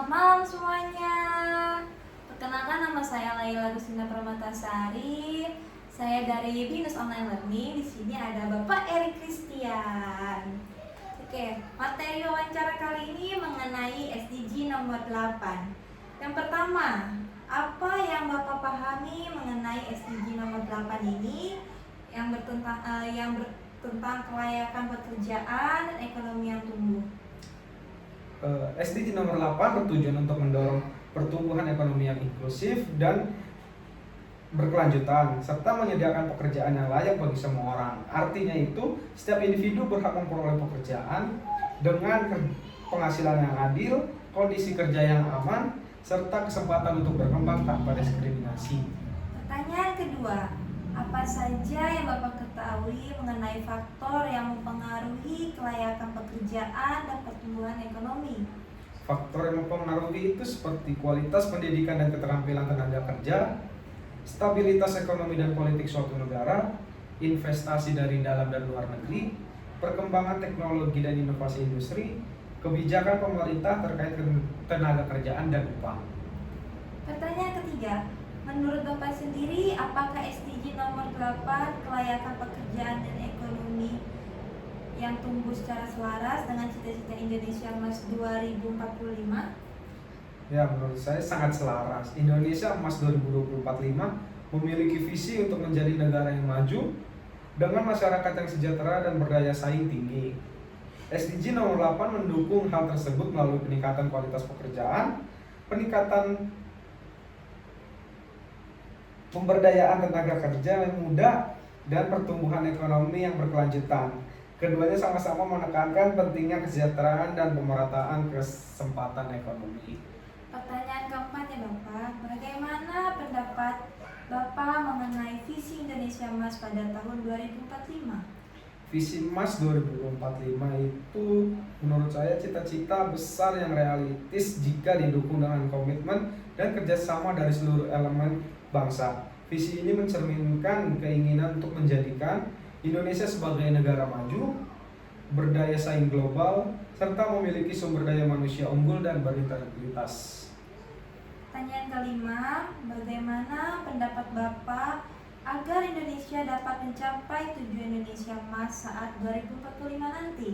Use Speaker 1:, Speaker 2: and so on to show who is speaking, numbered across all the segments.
Speaker 1: Selamat malam semuanya. Perkenalkan, nama saya Laila Rusina Pramatasari. Saya dari Binus Online Learning. Di sini ada Bapak Erik Christian. Oke, materi wawancara kali ini mengenai SDG nomor 8. Yang pertama, apa yang Bapak pahami mengenai SDG nomor 8 ini yang bertentang kelayakan pekerjaan dan ekonomi yang tumbuh?
Speaker 2: SDG nomor 8 bertujuan untuk mendorong pertumbuhan ekonomi yang inklusif dan berkelanjutan serta menyediakan pekerjaan yang layak bagi semua orang. Artinya itu, setiap individu berhak memperoleh pekerjaan dengan penghasilan yang adil, kondisi kerja yang aman, serta kesempatan untuk berkembang tanpa diskriminasi.
Speaker 1: Pertanyaan kedua, apa saja yang Bapak ketahui mengenai faktor yang mempengaruhi kelayakan pekerjaan dan pertumbuhan ekonomi?
Speaker 2: Faktor yang mempengaruhi itu seperti kualitas pendidikan dan keterampilan tenaga kerja, stabilitas ekonomi dan politik suatu negara, investasi dari dalam dan luar negeri, perkembangan teknologi dan inovasi industri, kebijakan pemerintah terkait tenaga kerjaan dan upah.
Speaker 1: Pertanyaan ketiga, menurut Bapak sendiri, apakah SDG nomor 8 kelayakan pekerjaan dan ekonomi yang tumbuh secara selaras dengan cita-cita Indonesia Emas 2045?
Speaker 2: Ya, menurut saya sangat selaras. Indonesia Emas 2045 memiliki visi untuk menjadi negara yang maju dengan masyarakat yang sejahtera dan berdaya saing tinggi. SDG nomor 8 mendukung hal tersebut melalui peningkatan kualitas pekerjaan, peningkatan pemberdayaan tenaga kerja yang muda, dan pertumbuhan ekonomi yang berkelanjutan. Keduanya sama-sama menekankan pentingnya kesejahteraan dan pemerataan kesempatan ekonomi.
Speaker 1: Pertanyaan keempat ya Bapak, bagaimana pendapat Bapak mengenai visi Indonesia Emas pada tahun 2045?
Speaker 2: Visi Emas 2045 itu menurut saya cita-cita besar yang realistis jika didukung dengan komitmen dan kerjasama dari seluruh elemen bangsa. Visi ini mencerminkan keinginan untuk menjadikan Indonesia sebagai negara maju, berdaya saing global, serta memiliki sumber daya manusia unggul dan berintegritas.
Speaker 1: Pertanyaan kelima, bagaimana pendapat Bapak agar Indonesia dapat mencapai tujuan Indonesia Emas saat 2045 nanti?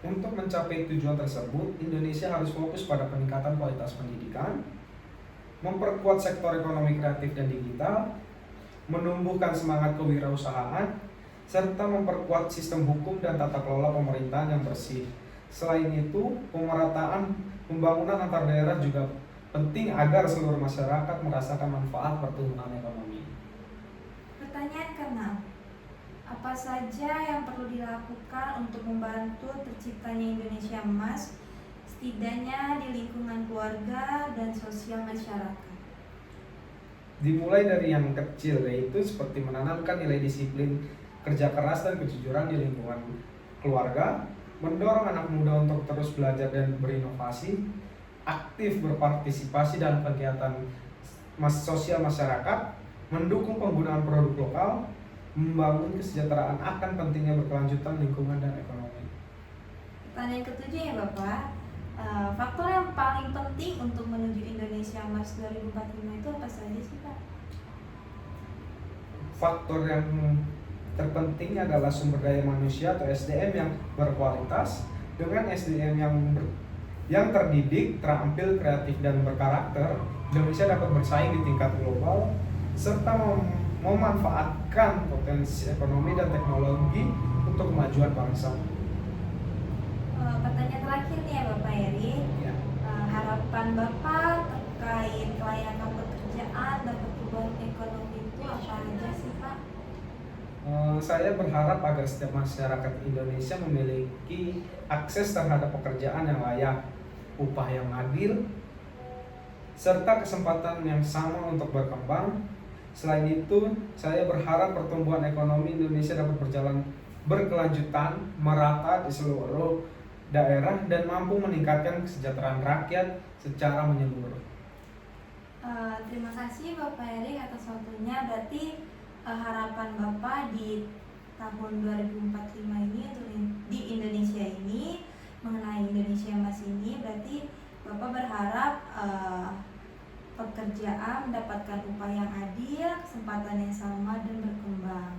Speaker 2: Untuk mencapai tujuan tersebut, Indonesia harus fokus pada peningkatan kualitas pendidikan, memperkuat sektor ekonomi kreatif dan digital, menumbuhkan semangat kewirausahaan, serta memperkuat sistem hukum dan tata kelola pemerintahan yang bersih. Selain itu, pemerataan pembangunan antar daerah juga penting agar seluruh masyarakat merasakan manfaat pertumbuhan ekonomi.
Speaker 1: Pertanyaan keenam, apa saja yang perlu dilakukan untuk membantu terciptanya Indonesia Emas, setidaknya di lingkungan keluarga dan sosial masyarakat?
Speaker 2: Dimulai dari yang kecil, yaitu seperti menanamkan nilai disiplin, kerja keras, dan kejujuran di lingkungan keluarga, mendorong anak muda untuk terus belajar dan berinovasi, aktif berpartisipasi dalam kegiatan sosial masyarakat, mendukung penggunaan produk lokal, membangun kesejahteraan akan pentingnya berkelanjutan lingkungan dan ekonomi.
Speaker 1: Pertanyaan ketujuh ya Bapak, faktor yang paling penting untuk menuju Indonesia Emas 2045 itu apa saja sih Pak?
Speaker 2: Faktor yang terpenting adalah sumber daya manusia atau SDM yang berkualitas. Dengan SDM yang terdidik, terampil, kreatif, dan berkarakter, Indonesia dapat bersaing di tingkat global serta memanfaatkan potensi ekonomi dan teknologi untuk kemajuan bangsa.
Speaker 1: Pertanyaan terakhir nih ya Bapak Erik,
Speaker 2: Ya.
Speaker 1: harapan Bapak terkait kelayakan pekerjaan dan pertumbuhan ekonomi itu apa aja sih Pak?
Speaker 2: Saya berharap agar setiap masyarakat Indonesia memiliki akses terhadap pekerjaan yang layak, upah yang adil, serta kesempatan yang sama untuk berkembang. Selain itu, saya berharap pertumbuhan ekonomi Indonesia dapat berkelanjutan, merata di seluruh daerah, dan mampu meningkatkan kesejahteraan rakyat secara menyeluruh.
Speaker 1: Terima kasih Bapak Erik atas waktunya. Berarti harapan Bapak di tahun 2045 ini untuk di Indonesia ini, mengenai Indonesia Emas ini, berarti Bapak berharap pekerjaan mendapatkan upah yang adil, kesempatan yang sama dan berkembang.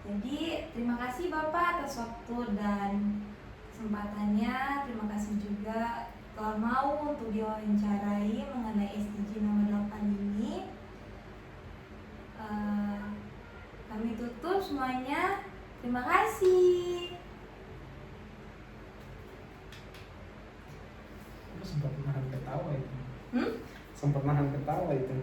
Speaker 1: Jadi terima kasih Bapak atas waktu dan kesempatannya. Terima kasih juga telah mau untuk diwawancarai mengenai SDG nomor 8 ini. Kami tutup semuanya. Terima kasih.
Speaker 2: Aku sempat nahan ketawa itu.
Speaker 1: Hmm?
Speaker 2: Sempat nahan ketawa itu.